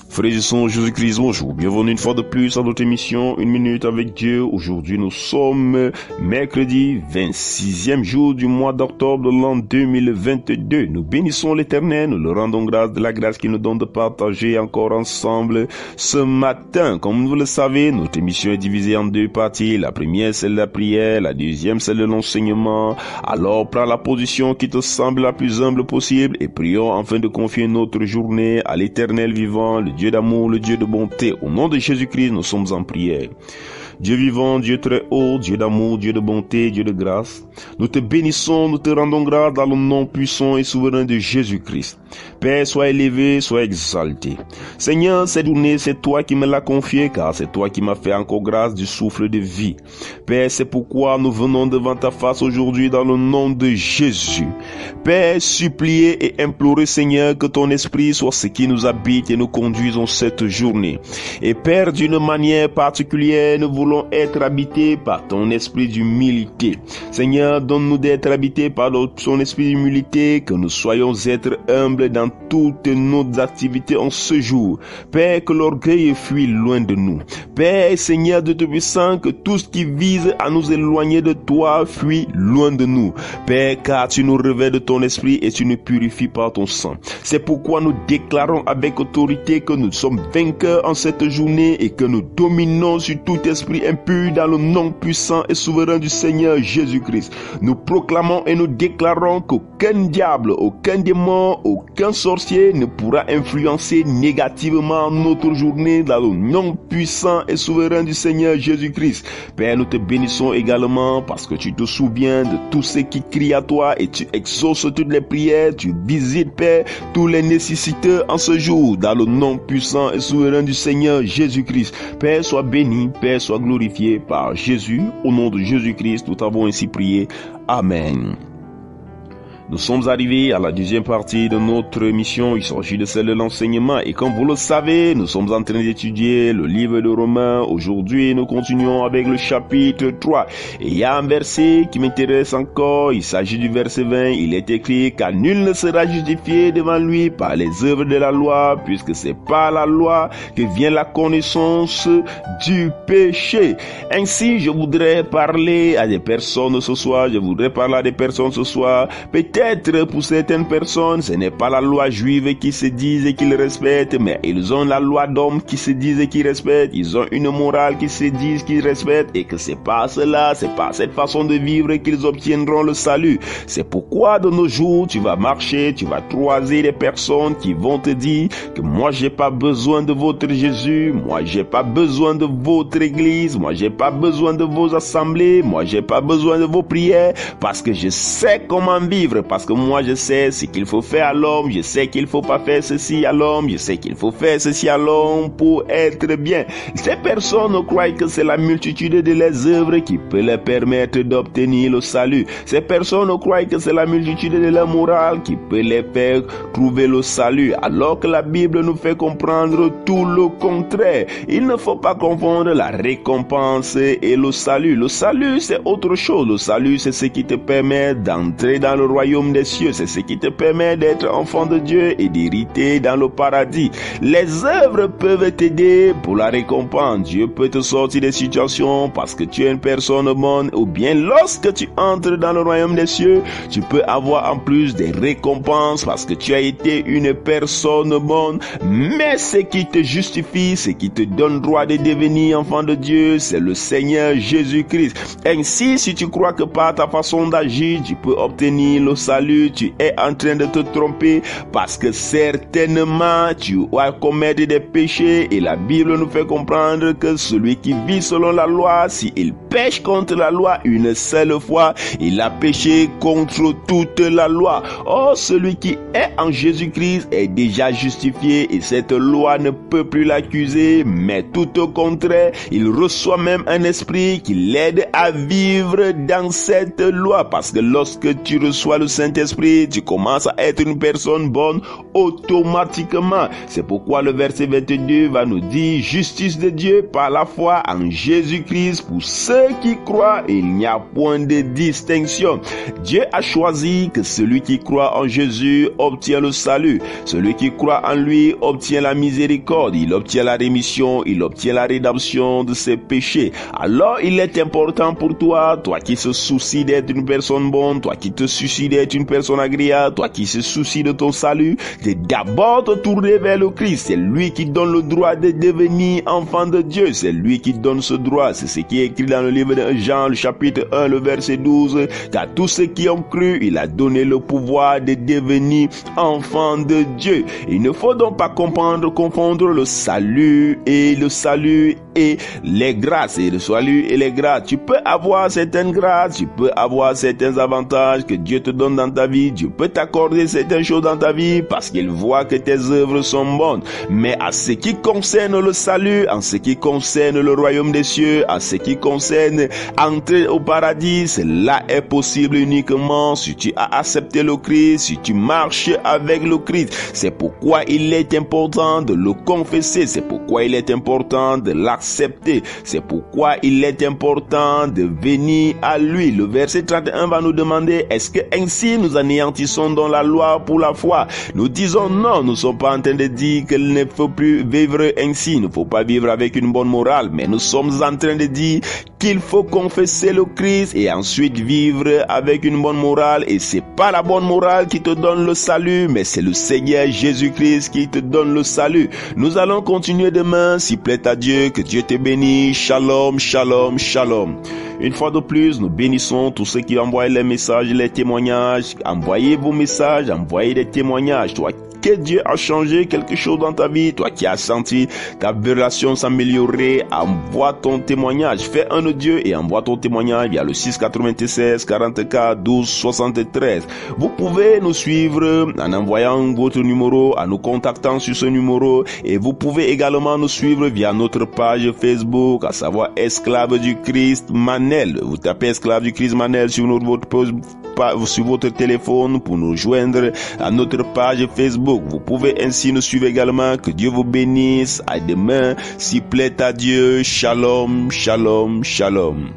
Frères et sœurs, Jésus-Christ, bonjour. Bienvenue une fois de plus à notre émission 1 minute avec Dieu. Aujourd'hui, nous sommes mercredi 26e jour du mois d'octobre de l'an 2022. Nous bénissons l'Éternel, nous le rendons grâce de la grâce qu'il nous donne de partager encore ensemble ce matin. Comme vous le savez, notre émission est divisée en deux parties. La première, c'est la prière. La deuxième, c'est l'enseignement. Alors, prends la position qui te semble la plus humble possible et prions afin de confier notre journée à l'Éternel vivant, le Dieu d'amour, le Dieu de bonté. Au nom de Jésus-Christ, nous sommes en prière. Dieu vivant, Dieu très haut, Dieu d'amour, Dieu de bonté, Dieu de grâce. Nous te bénissons, nous te rendons grâce dans le nom puissant et souverain de Jésus-Christ. Père, sois élevé, sois exalté. Seigneur, cette journée, c'est toi qui me l'as confiée, car c'est toi qui m'as fait encore grâce du souffle de vie. Père, c'est pourquoi nous venons devant ta face aujourd'hui dans le nom de Jésus. Père, supplier et implorer, Seigneur, que ton esprit soit ce qui nous habite et nous conduise en cette journée. Et Père, d'une manière particulière, nous voulons être habités par ton esprit d'humilité. Seigneur, donne-nous d'être habités par ton esprit d'humilité, que nous soyons êtres humbles dans toutes nos activités en ce jour. Père, que l'orgueil fuit loin de nous. Père, Seigneur de Tout-Puissant, que tout ce qui vise à nous éloigner de toi fuit loin de nous. Père, car tu nous revêts de ton esprit et tu nous purifies par ton sang. C'est pourquoi nous déclarons avec autorité que nous sommes vainqueurs en cette journée et que nous dominons sur tout esprit impur dans le nom puissant et souverain du Seigneur Jésus-Christ. Nous proclamons et nous déclarons qu'aucun diable, aucun démon, aucun sorcier ne pourra influencer négativement notre journée dans le nom puissant et souverain du Seigneur Jésus-Christ. Père, nous te bénissons également parce que tu te souviens de tous ceux qui crient à toi et tu exauces toutes les prières, tu visites, Père, tous les nécessiteux en ce jour dans le nom puissant et souverain du Seigneur Jésus-Christ. Père, sois béni, Père, sois glorifié par Jésus. Au nom de Jésus-Christ, nous t'avons ainsi prié. Amen. Nous sommes arrivés à la deuxième partie de notre mission. Il s'agit de celle de l'enseignement. Et comme vous le savez, nous sommes en train d'étudier le livre de Romains. Aujourd'hui, nous continuons avec le chapitre 3. Et il y a un verset qui m'intéresse encore. Il s'agit du verset 20. Il est écrit « Car nul ne sera justifié devant lui par les œuvres de la loi, puisque c'est par la loi que vient la connaissance du péché. » Ainsi, je voudrais parler à des personnes ce soir. Peut-être pour certaines personnes, ce n'est pas la loi juive qui se disent et qu'ils respectent, mais ils ont la loi d'homme qui se disent et qu'ils respectent. Ils ont une morale qui se disent qu'ils respectent et que c'est pas cela, c'est pas cette façon de vivre qu'ils obtiendront le salut. C'est pourquoi de nos jours, tu vas marcher, tu vas croiser des personnes qui vont te dire que moi j'ai pas besoin de votre Jésus, moi j'ai pas besoin de votre église, moi j'ai pas besoin de vos assemblées, moi j'ai pas besoin de vos prières parce que je sais comment vivre. Parce que moi je sais ce qu'il faut faire à l'homme, je sais qu'il faut pas faire ceci à l'homme, je sais qu'il faut faire ceci à l'homme pour être bien. Ces personnes croient que c'est la multitude de leurs œuvres qui peut leur permettre d'obtenir le salut. Ces personnes croient que c'est la multitude de leur morale qui peut les faire trouver le salut, alors que la Bible nous fait comprendre tout le contraire. Il ne faut pas confondre la récompense et le salut. Le salut c'est autre chose. Le salut c'est ce qui te permet d'entrer dans le royaume des cieux, c'est ce qui te permet d'être enfant de Dieu et d'hériter dans le paradis. Les œuvres peuvent t'aider pour la récompense. Dieu peut te sortir des situations parce que tu es une personne bonne, ou bien lorsque tu entres dans le royaume des cieux, tu peux avoir en plus des récompenses parce que tu as été une personne bonne. Mais ce qui te justifie, ce qui te donne droit de devenir enfant de Dieu, c'est le Seigneur Jésus-Christ. Ainsi, si tu crois que par ta façon d'agir, tu peux obtenir le salut, tu es en train de te tromper parce que certainement tu vas commettre des péchés et la Bible nous fait comprendre que celui qui vit selon la loi, s'il pêche contre la loi une seule fois, il a péché contre toute la loi. Or, celui qui est en Jésus-Christ est déjà justifié et cette loi ne peut plus l'accuser, mais tout au contraire, il reçoit même un esprit qui l'aide à vivre dans cette loi parce que lorsque tu reçois le Saint-Esprit, tu commences à être une personne bonne automatiquement. C'est pourquoi le verset 22 va nous dire: justice de Dieu par la foi en Jésus-Christ pour ceux qui croient, il n'y a point de distinction. Dieu a choisi que celui qui croit en Jésus obtient le salut. Celui qui croit en lui obtient la miséricorde, il obtient la rémission, il obtient la rédemption de ses péchés. Alors il est important pour toi, toi qui se soucies d'être une personne bonne, toi qui te soucies d'être une personne agréable, toi qui se soucies de ton salut, de d'abord te tourner vers le Christ. C'est lui qui donne le droit de devenir enfant de Dieu. C'est lui qui donne ce droit. C'est ce qui est écrit dans le livre de Jean, le chapitre 1, le verset 12. Car tous ceux qui ont cru, il a donné le pouvoir de devenir enfant de Dieu. Il ne faut donc pas confondre le salut et les grâces. Et le salut et les grâces. Tu peux avoir certaines grâces, tu peux avoir certains avantages que Dieu te donne dans ta vie. Dieu peut t'accorder certaines choses dans ta vie parce qu'il voit que tes œuvres sont bonnes. Mais à ce qui concerne le salut, en ce qui concerne le royaume des cieux, en ce qui concerne entrer au paradis, cela est possible uniquement si tu as accepté le Christ, si tu marches avec le Christ. C'est pourquoi il est important de le confesser, c'est pourquoi il est important de l'accepter, c'est pourquoi il est important de venir à lui. Le verset 31 va nous demander: est-ce que ainsi nous anéantissons dans la loi pour la foi? Nous disons non, nous ne sommes pas en train de dire qu'il ne faut plus vivre ainsi, il ne faut pas vivre avec une bonne morale, mais nous sommes en train de dire qu'il faut confesser le Christ et ensuite vivre avec une bonne morale. Et c'est pas la bonne morale qui te donne le salut, mais c'est le Seigneur Jésus-Christ qui te donne le salut. Nous allons continuer demain, s'il plaît à Dieu. Que Dieu te bénisse. Shalom, shalom, shalom. Une fois de plus, nous bénissons tous ceux qui envoient les messages, les témoignages. Envoyez vos messages, envoyez des témoignages. Toi, que Dieu a changé quelque chose dans ta vie, toi qui as senti ta relation s'améliorer, envoie ton témoignage. Fais un audio et envoie ton témoignage via le 696 44 12 73. Vous pouvez nous suivre en envoyant votre numéro, en nous contactant sur ce numéro, et vous pouvez également nous suivre via notre page Facebook, à savoir Esclave du Christ Manel. Vous tapez Esclave du Christ Manel sur votre téléphone pour nous joindre à notre page Facebook. Vous pouvez ainsi nous suivre également. Que Dieu vous bénisse. À demain, s'il plaît à Dieu. Shalom, shalom, shalom.